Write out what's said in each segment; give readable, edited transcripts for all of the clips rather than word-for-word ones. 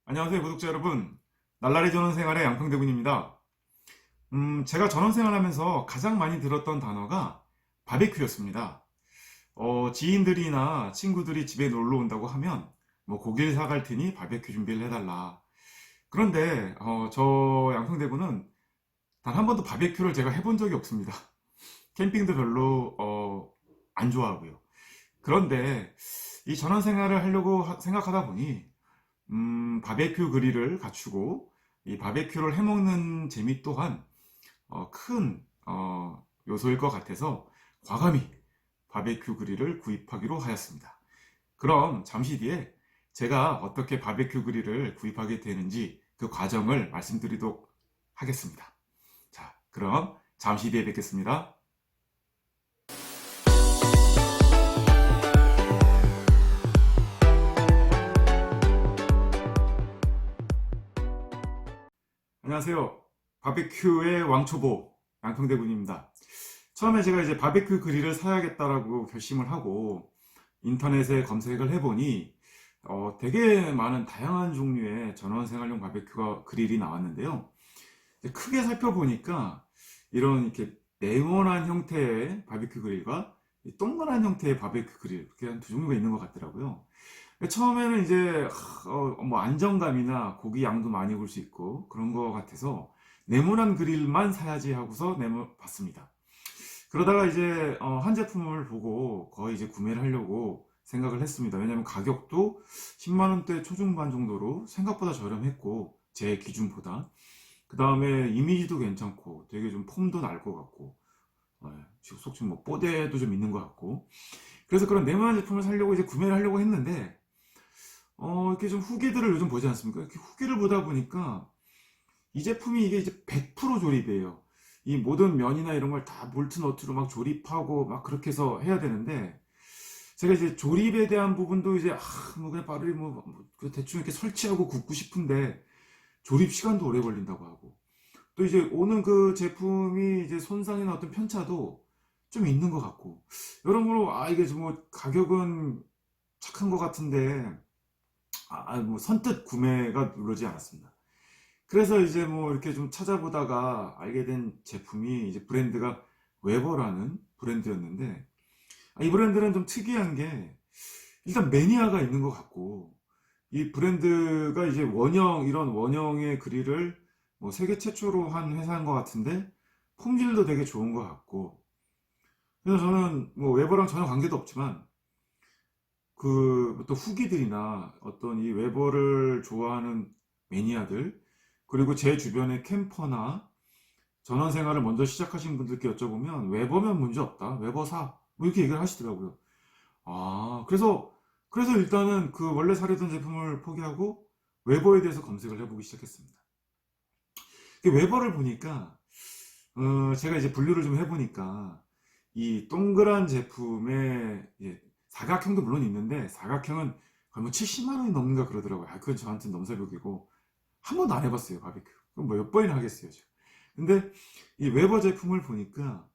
안녕하세요, 구독자 여러분. 날라리 전원생활의 양평대군입니다. 제가 전원생활하면서 가장 많이 들었던 단어가 바베큐였습니다. 지인들이나 친구들이 집에 놀러 온다고 하면 뭐 고기를 사갈 테니 바베큐 준비를 해달라. 그런데 저 양평대군은 단 한 번도 바베큐를 제가 해본 적이 없습니다. 캠핑도 별로 안 좋아하고요. 그런데 이 전원생활을 하려고 생각하다 보니 바베큐 그릴을 갖추고 이 바베큐를 해먹는 재미 또한 큰 요소일 것 같아서 과감히 바베큐 그릴을 구입하기로 하였습니다. 그럼 잠시 뒤에 제가 어떻게 바베큐 그릴을 구입하게 되는지 그 과정을 말씀드리도록 하겠습니다. 자, 그럼 잠시 뒤에 뵙겠습니다. 안녕하세요. 바베큐의 왕초보 양평대군입니다. 처음에 제가 이제 바베큐 그릴을 사야겠다라고 결심을 하고 인터넷에 검색을 해보니 되게 많은 다양한 종류의 전원생활용 바베큐 그릴이 나왔는데요. 크게 살펴보니까 이런 이렇게 네모난 형태의 바베큐 그릴과 동그란 형태의 바베큐 그릴 이렇게 한 두 종류가 있는 것 같더라고요. 처음에는 이제 뭐 안정감이나 고기 양도 많이 볼 수 있고 그런 거 같아서 네모난 그릴만 사야지 하고서 봤습니다. 그러다가 이제 한 제품을 보고 거의 이제 구매를 하려고 생각을 했습니다. 왜냐면 가격도 10만 원대 초중반 정도로 생각보다 저렴했고 제 기준보다 그 다음에 이미지도 괜찮고 되게 좀 폼도 날 것 같고 속칭 뭐 뽀대도 좀 있는 것 같고 그래서 그런 네모난 제품을 사려고 이제 구매를 하려고 했는데 이렇게 좀 후기들을 요즘 보지 않습니까? 이렇게 후기를 보다 보니까 이 제품이 이게 이제 100% 조립이에요. 이 모든 면이나 이런 걸 다 볼트 너트로 막 조립하고 막 그렇게 해서 해야 되는데 제가 이제 조립에 대한 부분도 이제 뭐 그냥 바로 그 대충 이렇게 설치하고 굽고 싶은데 조립 시간도 오래 걸린다고 하고 또 이제 오는 그 제품이 이제 손상이나 어떤 편차도 좀 있는 것 같고 여러모로 이게 뭐 가격은 착한 것 같은데 뭐 선뜻 구매가 누르지 않았습니다. 그래서 이제 뭐 이렇게 좀 찾아보다가 알게 된 제품이 이제 브랜드가 웨버라는 브랜드였는데 이 브랜드는 좀 특이한 게 일단 매니아가 있는 것 같고 이 브랜드가 이제 이런 원형의 그릴을 뭐 세계 최초로 한 회사인 것 같은데 품질도 되게 좋은 것 같고 그래서 저는 뭐 웨버랑 전혀 관계도 없지만 그 또 후기들이나 어떤 이 웨버를 좋아하는 매니아들 그리고 제 주변의 캠퍼나 전원생활을 먼저 시작하신 분들께 여쭤보면 웨버면 문제 없다 웨버 사 뭐 이렇게 얘기를 하시더라고요. 그래서 일단은 그 원래 사려던 제품을 포기하고 웨버에 대해서 검색을 해보기 시작했습니다. 그 웨버를 보니까 제가 이제 분류를 좀 해보니까 이 동그란 제품에 사각형도 물론 있는데 사각형은 거의 뭐 70만 원이 넘는가 그러더라고요. 그건 저한테는 넘사벽이고 한 번도 안 해봤어요 바비큐. 그럼 뭐 몇 번이나 하겠어요 지금. 근데 이 웨버 제품을 보니까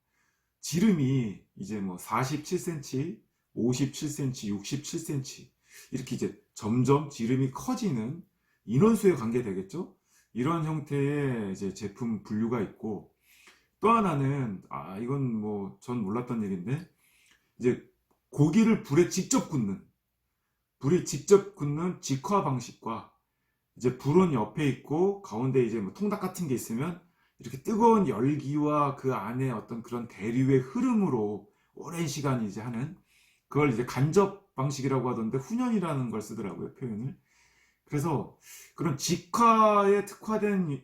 지름이 이제 뭐 47cm, 57cm, 67cm 이렇게 이제 점점 지름이 커지는 인원수에 관계되겠죠? 이런 형태의 이제 제품 분류가 있고 또 하나는 이건 뭐 전 몰랐던 얘기인데 이제 고기를 불에 직접 굽는 직화 방식과 이제 불은 옆에 있고 가운데 이제 뭐 통닭 같은 게 있으면 이렇게 뜨거운 열기와 그 안에 어떤 그런 대류의 흐름으로 오랜 시간 이제 하는 그걸 이제 간접 방식이라고 하던데 훈연이라는 걸 쓰더라고요 표현을. 그래서 그런 직화에 특화된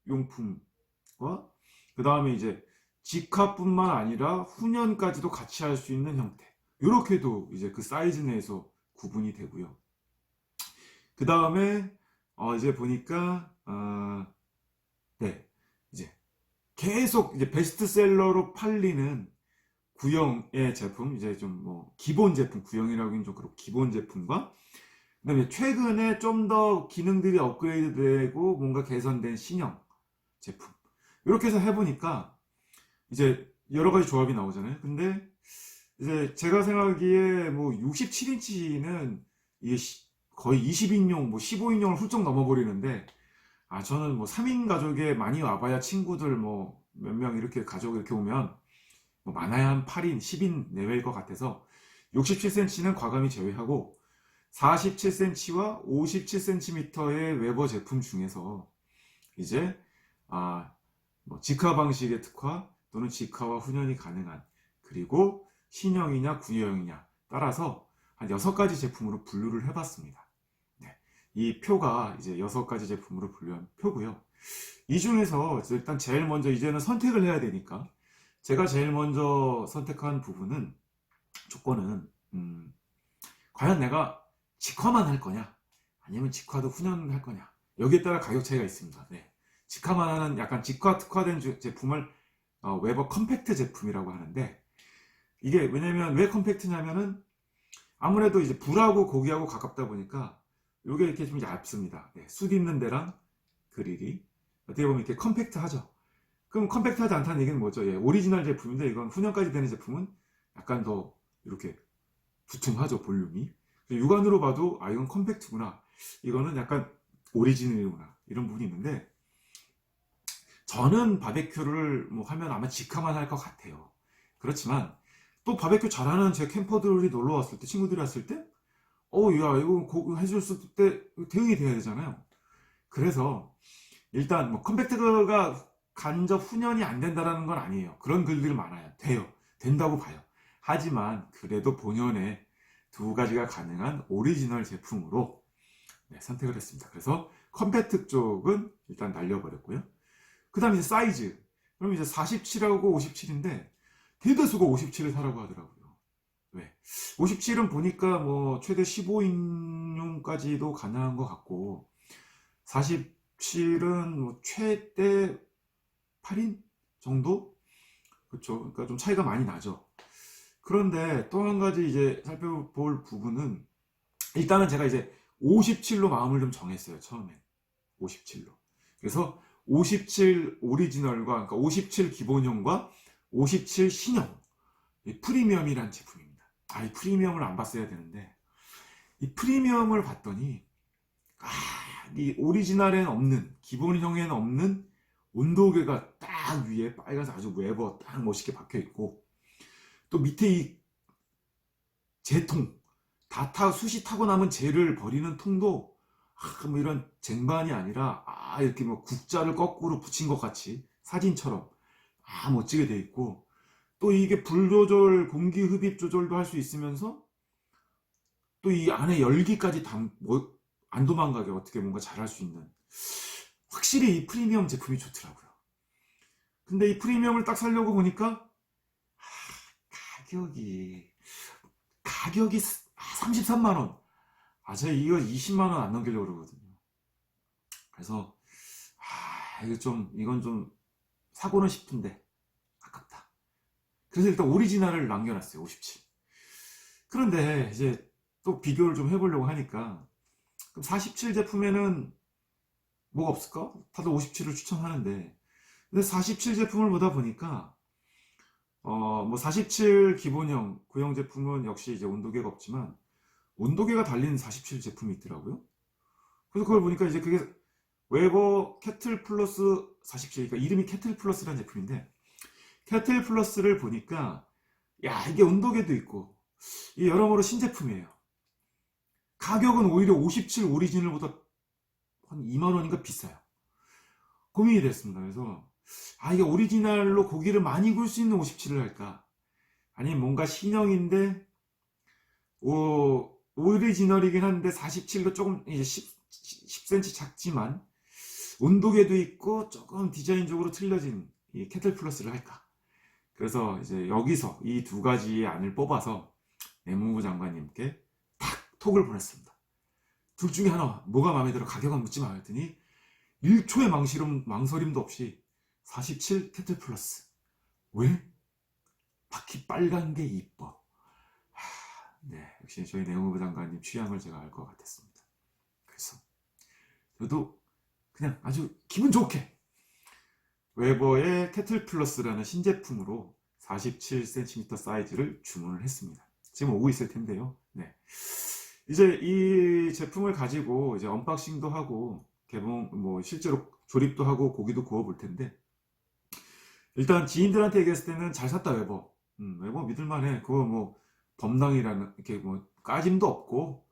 용품과 그 다음에 이제 직화뿐만 아니라 훈연까지도 같이 할 수 있는 형태 이렇게도 이제 그 사이즈 내에서 구분이 되고요. 그 다음에 이제 보니까 네 이제 계속 이제 베스트셀러로 팔리는 구형의 제품 이제 좀 뭐 기본 제품 구형이라고 하긴 좀 그렇고 기본 제품과 그다음에 최근에 좀 더 기능들이 업그레이드되고 뭔가 개선된 신형 제품 이렇게 해서 해보니까 이제 여러 가지 조합이 나오잖아요. 근데 이제 제가 생각하기에 뭐 67인치는 이게 거의 20인용, 뭐 15인용을 훌쩍 넘어버리는데, 저는 뭐 3인 가족에 많이 와봐야 친구들 뭐 몇 명 이렇게 가족 이렇게 오면 뭐 많아야 한 8인, 10인 내외일 것 같아서 67cm는 과감히 제외하고 47cm와 57cm의 웨버 제품 중에서 이제 뭐 직화 방식의 특화 또는 직화와 훈연이 가능한, 그리고 신형이냐 구형이냐 따라서 한 6가지 제품으로 분류를 해봤습니다. 네. 이 표가 이제 6가지 제품으로 분류한 표고요. 이 중에서 일단 제일 먼저 이제는 선택을 해야 되니까 제가 제일 먼저 선택한 부분은, 조건은 과연 내가 직화만 할 거냐 아니면 직화도 훈연할 거냐, 여기에 따라 가격 차이가 있습니다. 네. 직화만 하는 약간 직화 특화된 제품을 웨버 컴팩트 제품이라고 하는데, 이게 왜냐면 왜 컴팩트냐면은 아무래도 이제 불하고 고기하고 가깝다 보니까 이게 이렇게 좀 얇습니다. 네. 숯 있는 데랑 그릴이 어떻게 보면 이렇게 컴팩트하죠. 그럼 컴팩트하지 않다는 얘기는 뭐죠? 예, 오리지널 제품인데 이건 훈연까지 되는 제품은 약간 더 이렇게 두툼하죠, 볼륨이. 육안으로 봐도 이건 컴팩트구나, 이거는 약간 오리지널이구나, 이런 부분이 있는데, 저는 바베큐를 뭐 하면 아마 직화만 할 것 같아요. 그렇지만 또 바베큐 잘하는 제 캠퍼들이 놀러 왔을 때, 친구들이 왔을 때, 야, 이거 해줬을 때 대응이 돼야 되잖아요. 그래서 일단 뭐 컴팩트가 간접 훈연이 안 된다라는 건 아니에요. 그런 글들 많아요. 돼요. 된다고 봐요. 하지만 그래도 본연의 2가지가 가능한 오리지널 제품으로 선택을 했습니다. 그래서 컴팩트 쪽은 일단 날려버렸고요. 그 다음에 이제 사이즈. 그럼 이제 47하고 57인데 대다수가 57을 사라고 하더라고요. 왜? 57은 보니까 뭐 최대 15인용까지도 가능한 것 같고, 47은 뭐 최대 8인 정도? 그렇죠. 그러니까 좀 차이가 많이 나죠. 그런데 또 한 가지 이제 살펴볼 부분은, 일단은 제가 이제 57로 마음을 좀 정했어요. 처음에 57로. 그래서 57 오리지널과, 그러니까 57 기본형과 57 신형, 이 프리미엄이란 제품입니다. 이 프리미엄을 안 봤어야 되는데, 이 프리미엄을 봤더니 이 오리지널에는 없는, 기본형에는 없는 온도계가 딱 위에 빨간색 아주 웨버 딱 멋있게 박혀 있고, 또 밑에 이 재통, 숯이 타고 남은 재를 버리는 통도 뭐 이런 쟁반이 아니라 이렇게 뭐 국자를 거꾸로 붙인 것 같이 사진처럼 멋지게 돼 있고, 또 이게 불 조절, 공기 흡입 조절도 할 수 있으면서 또 이 안에 열기까지 안 도망가게 어떻게 뭔가 잘할 수 있는, 확실히 이 프리미엄 제품이 좋더라고요. 근데 이 프리미엄을 딱 사려고 보니까 가격이 33만원. 제가 이거 20만원 안 넘기려고 그러거든요. 그래서 이건 좀 사고는 싶은데 아깝다. 그래서 일단 오리지널을 남겨놨어요. 57. 그런데 이제 또 비교를 좀 해보려고 하니까, 그럼 47 제품에는 뭐가 없을까? 다들 57을 추천하는데, 근데 47 제품을 보다 보니까 뭐 47 기본형, 구형 제품은 역시 이제 온도계가 없지만 온도계가 달린 47 제품이 있더라고요. 그래서 그걸 보니까 이제 그게 웨버 캐틀 플러스 47, 그러니까 이름이 캐틀 플러스라는 제품인데, 캐틀 플러스를 보니까 이게 온도계도 있고 이게 여러모로 신제품이에요. 가격은 오히려 57 오리지널보다 한 2만원인가 비싸요. 고민이 됐습니다. 그래서 이게 오리지널로 고기를 많이 구울 수 있는 57을 할까, 아니면 뭔가 신형인데 오리지널이긴 한데 47도 조금 이제 10cm 작지만 온도계도 있고 조금 디자인적으로 틀려진 이 캐틀 플러스를 할까. 그래서 이제 여기서 이 2가지의 안을 뽑아서 내무부 장관님께 탁 톡을 보냈습니다. 둘 중에 하나, 뭐가 마음에 들어, 가격은 묻지 마 했더니 1초의 망설임도 없이 47 캐틀 플러스. 왜? 바퀴 빨간 게 이뻐. 네, 역시 저희 내무부 장관님 취향을 제가 알 것 같았습니다. 그래서 저도 그냥 아주 기분 좋게 웨버의 캐틀 플러스라는 신제품으로 47cm 사이즈를 주문을 했습니다. 지금 오고 있을 텐데요. 네. 이제 이 제품을 가지고 이제 언박싱도 하고 개봉 뭐 실제로 조립도 하고 고기도 구워 볼 텐데, 일단 지인들한테 얘기했을 때는 잘 샀다 웨버. 웨버 믿을만해. 그거 뭐 범당이라는 이렇게 뭐 까짐도 없고,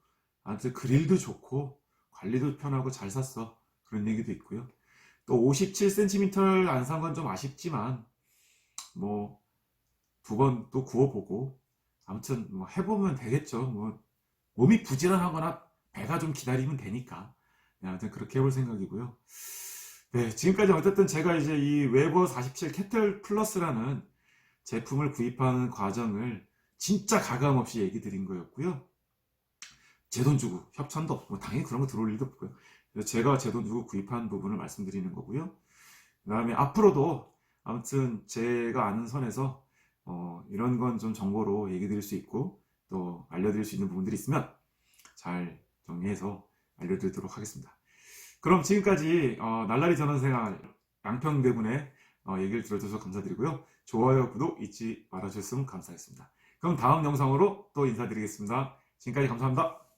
아무튼 그릴도 좋고 관리도 편하고 잘 샀어. 그런 얘기도 있고요. 또 57cm 안 산 건 좀 아쉽지만 뭐 두 번 또 구워보고 아무튼 뭐 해보면 되겠죠. 뭐 몸이 부지런하거나 배가 좀 기다리면 되니까. 네, 아무튼 그렇게 해볼 생각이고요. 네, 지금까지 어쨌든 제가 이제 이 웨버 47 캐틀 플러스라는 제품을 구입하는 과정을 진짜 가감 없이 얘기 드린 거였고요. 제 돈 주고 협찬도 없고 뭐 당연히 그런 거 들어올 일도 없고요. 그래서 제가 제 돈 주고 구입한 부분을 말씀드리는 거고요. 그 다음에 앞으로도 아무튼 제가 아는 선에서 이런 건 좀 정보로 얘기 드릴 수 있고 또 알려드릴 수 있는 부분들이 있으면 잘 정리해서 알려드리도록 하겠습니다. 그럼 지금까지 날라리 전원생활 양평대군의 얘기를 들어주셔서 감사드리고요. 좋아요, 구독 잊지 말아주셨으면 감사하겠습니다. 그럼 다음 영상으로 또 인사드리겠습니다. 지금까지 감사합니다.